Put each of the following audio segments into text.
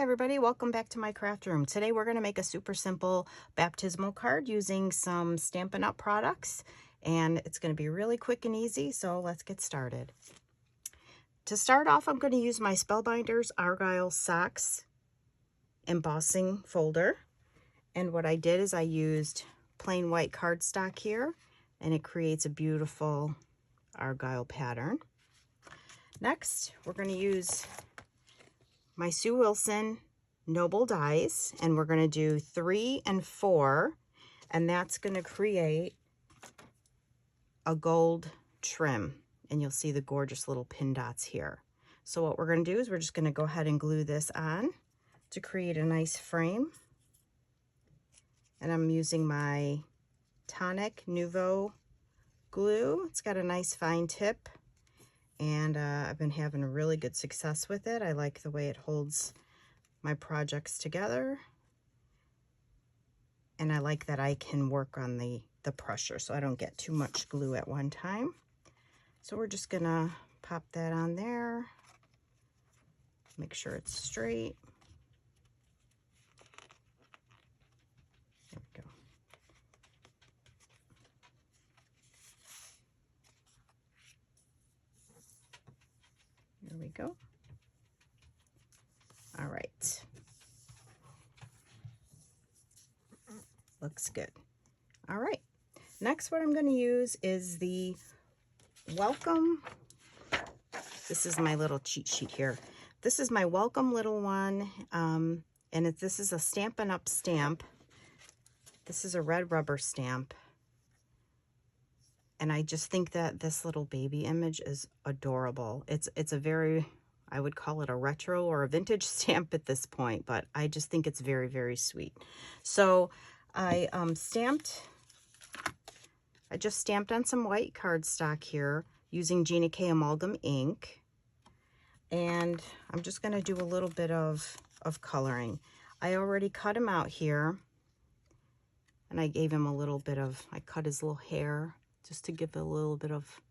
everybody, welcome back to my craft room. Today we're going to make a super simple baptismal card using some Stampin' Up! Products, and it's going to be really quick and easy, so let's get started. To start off, I'm going to use my Spellbinders Argyle Socks embossing folder, and what I did is I used plain white cardstock here, and it creates a beautiful Argyle pattern. Next, we're going to use my Sue Wilson Noble dies, and we're going to do 3 and 4, and that's going to create a gold trim, and you'll see the gorgeous little pin dots here. So what we're going to do is we're just going to go ahead and glue this on to create a nice frame, and I'm using my Tonic Nouveau glue. It's got a nice fine tip, and I've been having a really good success with it. I like the way it holds my projects together, and I like that I can work on the pressure so I don't get too much glue at one time. So we're just gonna pop that on there, make sure it's straight. There we go. There we go. All right. Looks good. All right. Next, what I'm going to use is the Welcome. This is my little cheat sheet here. This is my Welcome Little One, and this is a Stampin' Up! Stamp. This is a red rubber stamp. And I just think that this little baby image is adorable. It's a very, I would call it a retro or a vintage stamp at this point, but I just think it's very, very sweet. So I just stamped on some white cardstock here using Gina K Amalgam ink. And I'm just going to do a little bit of coloring. I already cut him out here, and I gave him a little bit of, I cut his little hair just to give it a little bit of,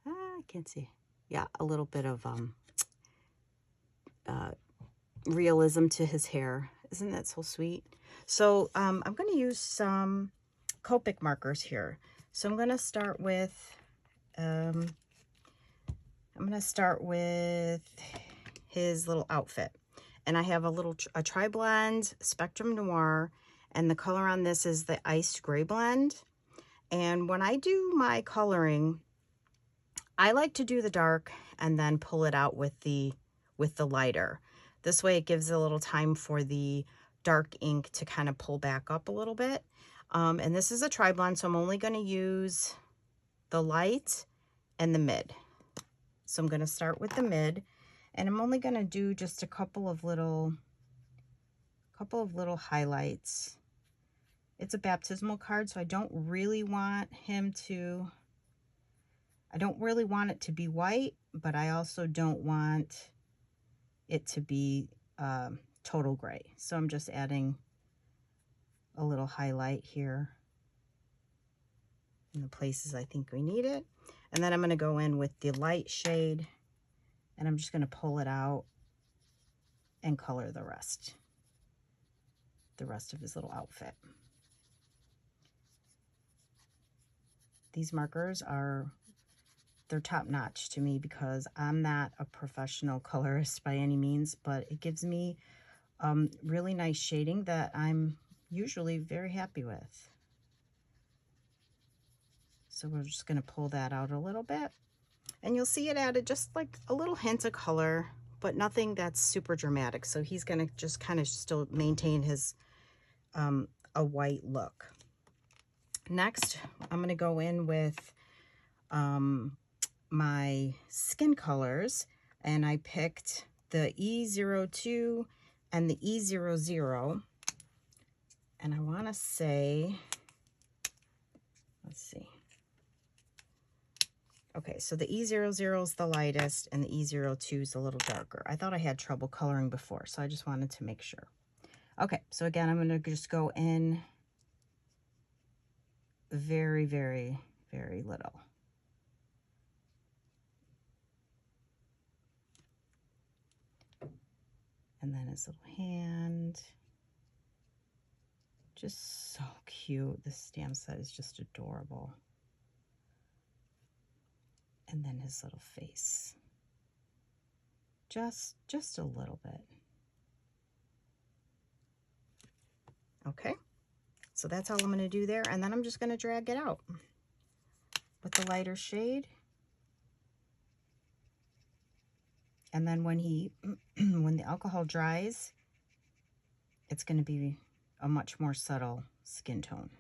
I can't see. Yeah, a little bit of realism to his hair. Isn't that so sweet? So I'm going to use some Copic markers here. So I'm going to start with his little outfit, and I have a tri-blend Spectrum Noir, and the color on this is the Iced Gray blend. And when I do my coloring, I like to do the dark and then pull it out with the lighter. This way it gives a little time for the dark ink to kind of pull back up a little bit. And this is a tri-blend, so I'm only going to use the light and the mid. So I'm going to start with the mid, and I'm only going to do just a couple of little highlights. It's a baptismal card, so I don't really want it to be white, but I also don't want it to be total gray. So I'm just adding a little highlight here in the places I think we need it. And then I'm going to go in with the light shade, and I'm just going to pull it out and color the rest of his little outfit. These markers they're top notch to me because I'm not a professional colorist by any means, but it gives me really nice shading that I'm usually very happy with. So we're just going to pull that out a little bit, and you'll see it added just like a little hint of color, but nothing that's super dramatic. So he's going to just kind of still maintain his a white look. Next, I'm going to go in with my skin colors, and I picked the E02 and the E00, and I want to say, let's see. Okay, so the E00 is the lightest, and the E02 is a little darker. I thought I had trouble coloring before, so I just wanted to make sure. Okay, so again, I'm going to just go in very, very, very little. And And then his little hand. Just so cute. This stamp set is just adorable. And then his little face. Just a little bit. Okay, so that's all I'm going to do there, and then I'm just going to drag it out with the lighter shade. And then when when the alcohol dries, it's going to be a much more subtle skin tone,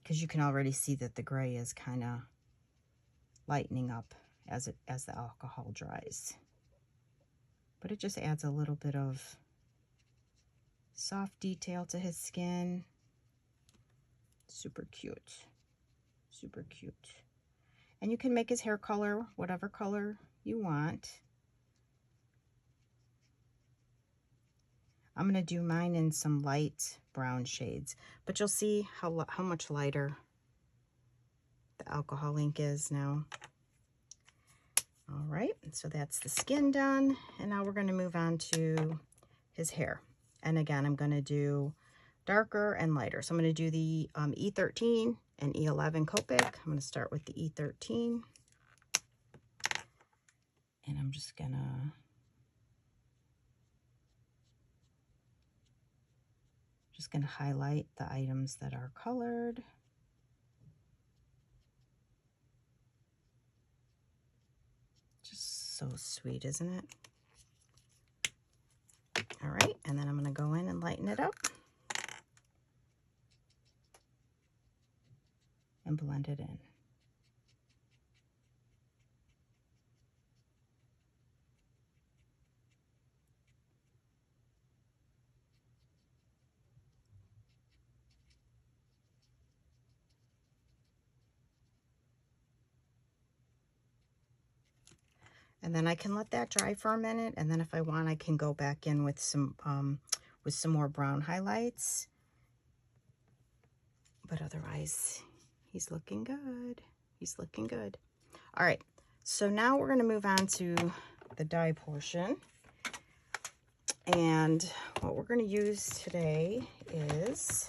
because you can already see that the gray is kind of lightening up as the alcohol dries. But it just adds a little bit of soft detail to his skin. Super cute. Super cute. And you can make his hair color whatever color you want. I'm going to do mine in some light brown shades, but you'll see how much lighter the alcohol ink is now. All right, so that's the skin done, and now we're going to move on to his hair. And again, I'm going to do darker and lighter. So I'm going to do the E13 and E11 Copic. I'm going to start with the E13. And I'm just going to highlight the items that are colored. Just so sweet, isn't it? All right, and then I'm going to go in and lighten it up and blend it in. And then I can let that dry for a minute, and then if I want, I can go back in with some more brown highlights. But otherwise, he's looking good. He's looking good. All right, so now we're going to move on to the dye portion. And what we're going to use today is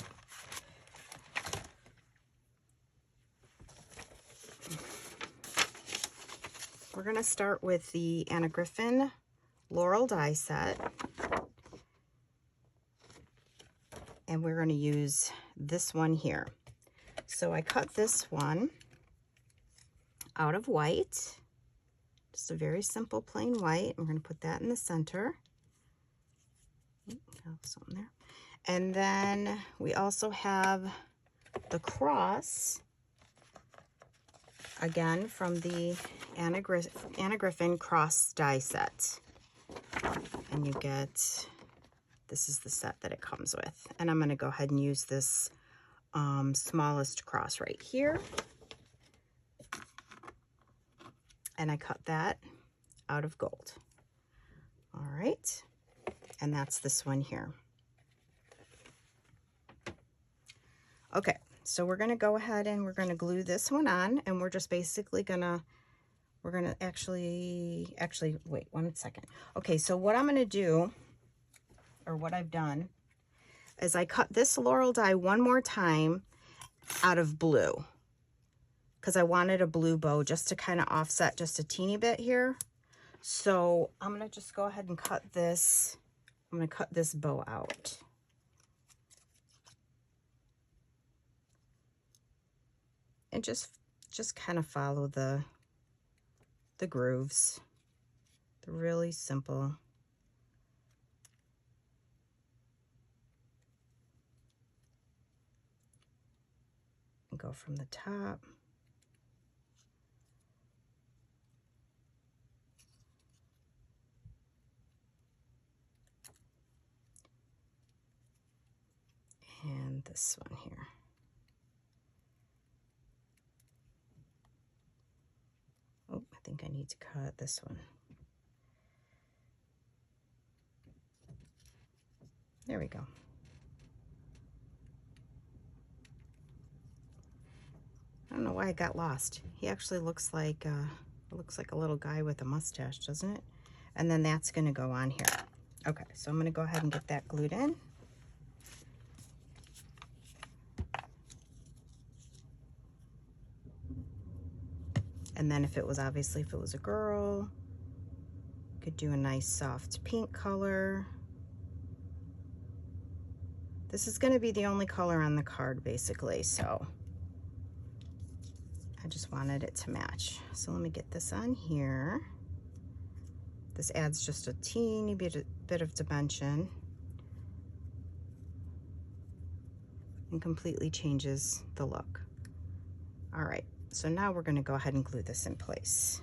we're going to start with the Griffin Laurel die set. And we're going to use this one here. So I cut this one out of white. Just a very simple plain white. I'm going to put that in the center. Something there. And then we also have the cross, again from the Anna Griffin cross die set. And you get, this is the set that it comes with. And I'm going to go ahead and use this smallest cross right here. And I cut that out of gold. All right. And that's this one here. Okay, so we're going to go ahead and we're going to glue this one on, and we're just basically going to, actually, wait 1 second. Okay, so what I'm going to do, or what I've done, is I cut this Laurel die one more time out of blue, because I wanted a blue bow just to kind of offset just a teeny bit here. So I'm going to just go ahead and cut this. I'm going to cut this bow out. And just kind of follow the grooves. They're really simple. And go from the top. And this one here. Oh, I think I need to cut this one. There we go. I don't know why I got lost. He actually looks like a little guy with a mustache, doesn't it? And then that's going to go on here. Okay, so I'm going to go ahead and get that glued in. And then if it was, obviously, if it was a girl, could do a nice soft pink color. This is going to be the only color on the card, basically, so I just wanted it to match. So let me get this on here. This adds just a teeny bit of dimension and completely changes the look. All right, so now we're going to go ahead and glue this in place.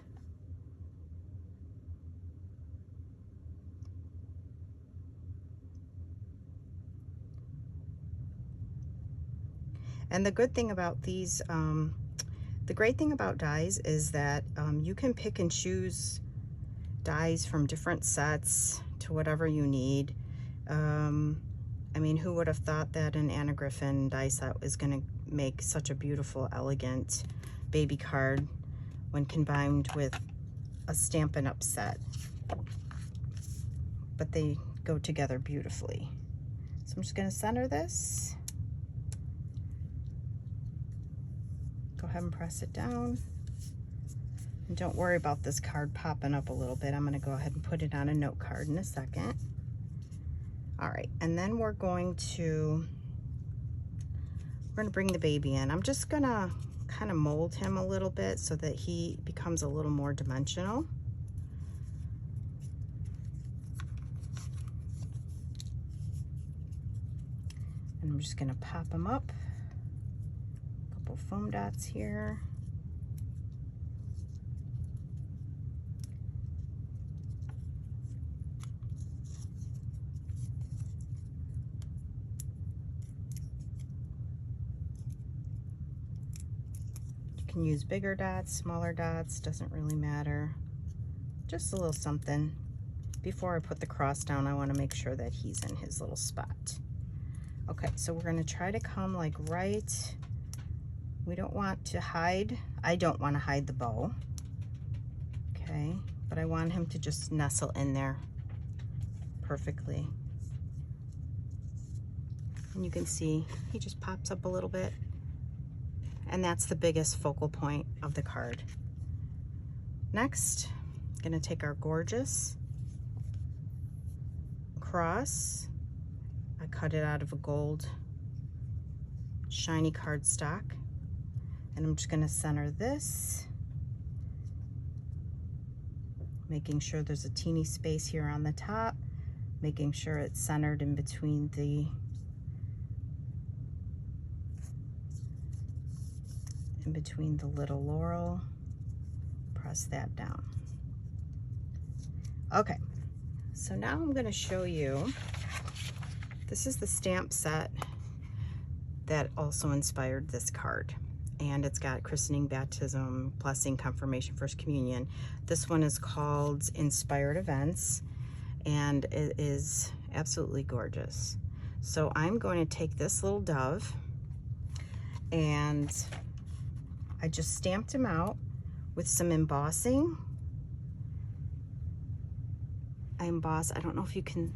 And the good thing about these, the great thing about dies is that you can pick and choose dies from different sets to whatever you need. I mean, who would have thought that an Anna Griffin die set was going to make such a beautiful, elegant baby card when combined with a Stampin' Up set? But they go together beautifully. So I'm just going to center this. Go ahead and press it down. And don't worry about this card popping up a little bit. I'm going to go ahead and put it on a note card in a second. All right, and then we're going to bring the baby in. I'm just going to kind of mold him a little bit so that he becomes a little more dimensional. And I'm just going to pop him up. Couple foam dots here. You can use bigger dots, smaller dots, doesn't really matter. Just a little something. Before I put the cross down, I want to make sure that he's in his little spot. Okay, so we're going to try to come like right. We don't want to hide. I don't want to hide the bow. Okay, but I want him to just nestle in there perfectly. And you can see he just pops up a little bit. And that's the biggest focal point of the card. Next, I'm going to take our gorgeous cross. I cut it out of a gold shiny cardstock. And I'm just going to center this, making sure there's a teeny space here on the top, making sure it's centered in between the little laurel. Press that down. Okay, so now I'm going to show you, this is the stamp set that also inspired this card. And it's got christening, baptism, blessing, confirmation, first communion. This one is called Inspired Events, and it is absolutely gorgeous. So I'm going to take this little dove, and I just stamped him out with some embossing. I emboss, I don't know if you can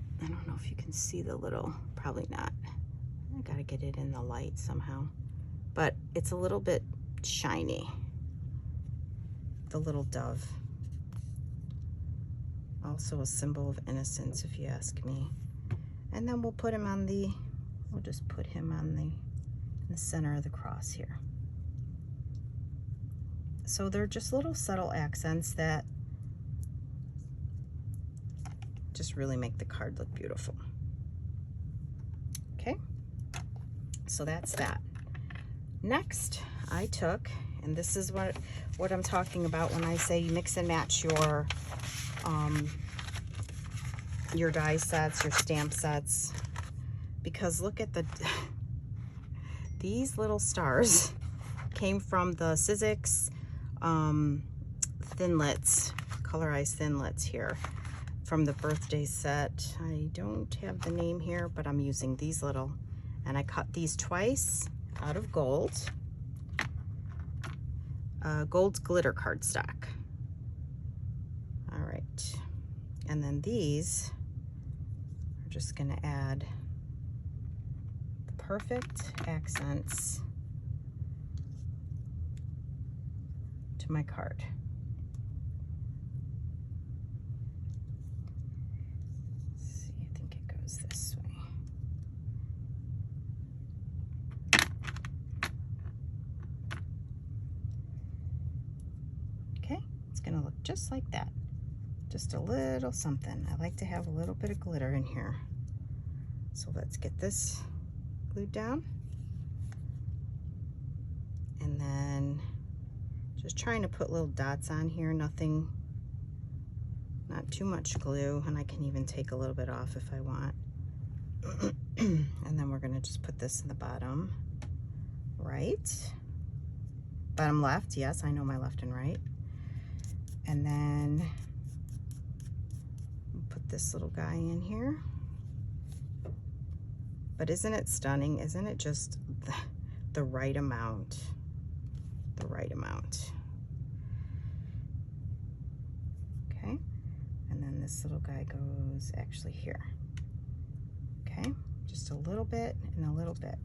see the little, probably not. I gotta get it in the light somehow. But it's a little bit shiny, the little dove. Also a symbol of innocence, if you ask me. And then we'll put him on the, we'll just put him on in the center of the cross here. So they're just little subtle accents that just really make the card look beautiful. Okay, so that's that. Next, I took, and this is what I'm talking about when I say you mix and match your die sets, your stamp sets, because look at these little stars came from the Sizzix Thinlits, colorized Thinlits here from the birthday set. I don't have the name here, but I'm using these little, and I cut these twice out of gold, gold glitter cardstock. All right, And then these are just going to add the perfect accents to my card. Let's see, I think it goes this way. Okay, it's going to look just like that. Just a little something. I like to have a little bit of glitter in here. So let's get this glued down. And then just trying to put little dots on here, nothing, not too much glue, and I can even take a little bit off if I want. And then we're gonna just put this in the bottom right. Bottom left, yes, I know my left and right. And then put this little guy in here. But isn't it stunning? Isn't it just the right amount? The right amount. Okay, and then this little guy goes actually here. Okay, just a little bit and a little bit.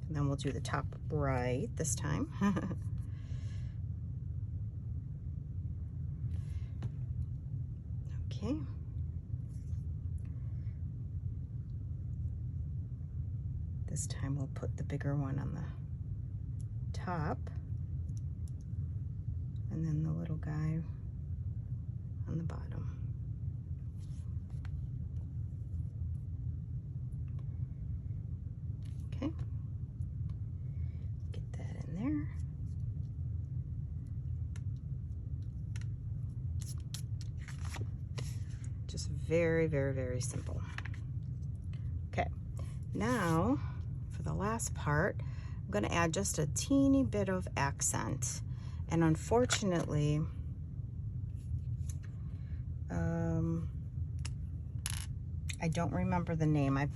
And then we'll do the top right this time. Okay. This time we'll put the bigger one on the top, and then the little guy on the bottom. Okay, get that in there. Just very, very, very simple. Okay, now for the last part, I'm going to add just a teeny bit of accent. And unfortunately, I don't remember the name. I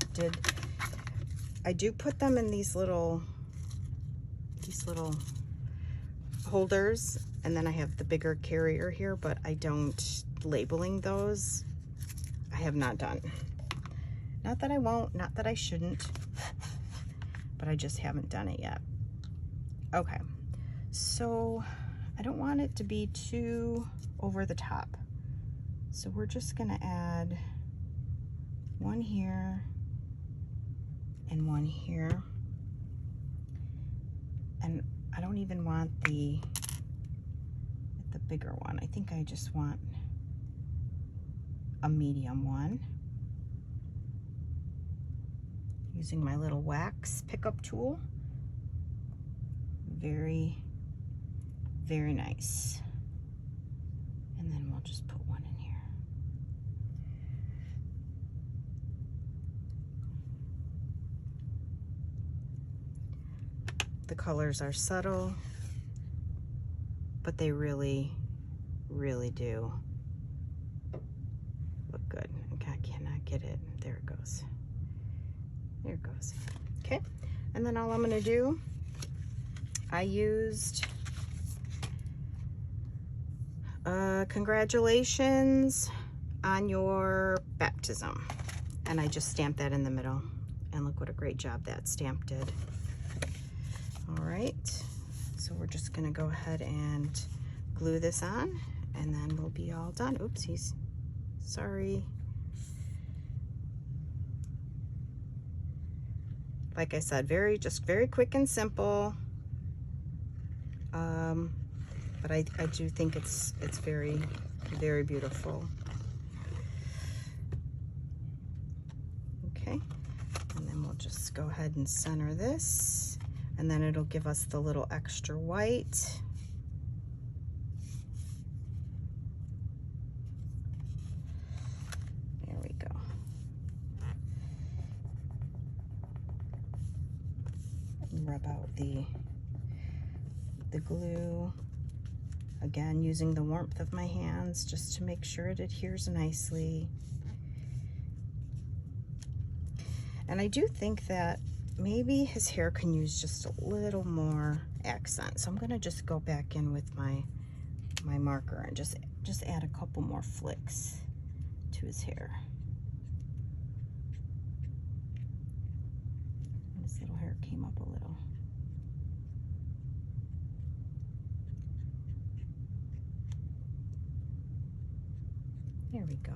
do put them in these little holders, and then I have the bigger carrier here, but I don't, labeling those, I have not done. Not that I won't, not that I shouldn't, but I just haven't done it yet. Okay, so I don't want it to be too over the top. So we're just gonna add one here and one here. And I don't even want the bigger one. I think I just want a medium one. Using my little wax pickup tool. Very, very nice. And then we'll just put one in here. The colors are subtle, but they really, really do look good. Okay, I cannot get it. There it goes. There it goes. Okay, and then all I'm gonna do, I used congratulations on your baptism. And I just stamped that in the middle. And look what a great job that stamp did. All right, so we're just gonna go ahead and glue this on, and then we'll be all done. Oopsies, sorry. Like I said, just very quick and simple. But I do think it's very, very beautiful. Okay, and then we'll just go ahead and center this, and then it'll give us the little extra white. There we go. And rub out the glue. Again, using the warmth of my hands just to make sure it adheres nicely. And I do think that maybe his hair can use just a little more accent. So I'm gonna just go back in with my marker and just add a couple more flicks to his hair. His little hair came up a little. There we go.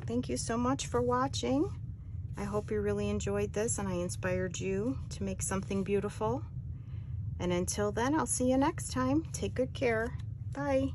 Thank you so much for watching. I hope you really enjoyed this and I inspired you to make something beautiful. And until then, I'll see you next time. Take good care. Bye.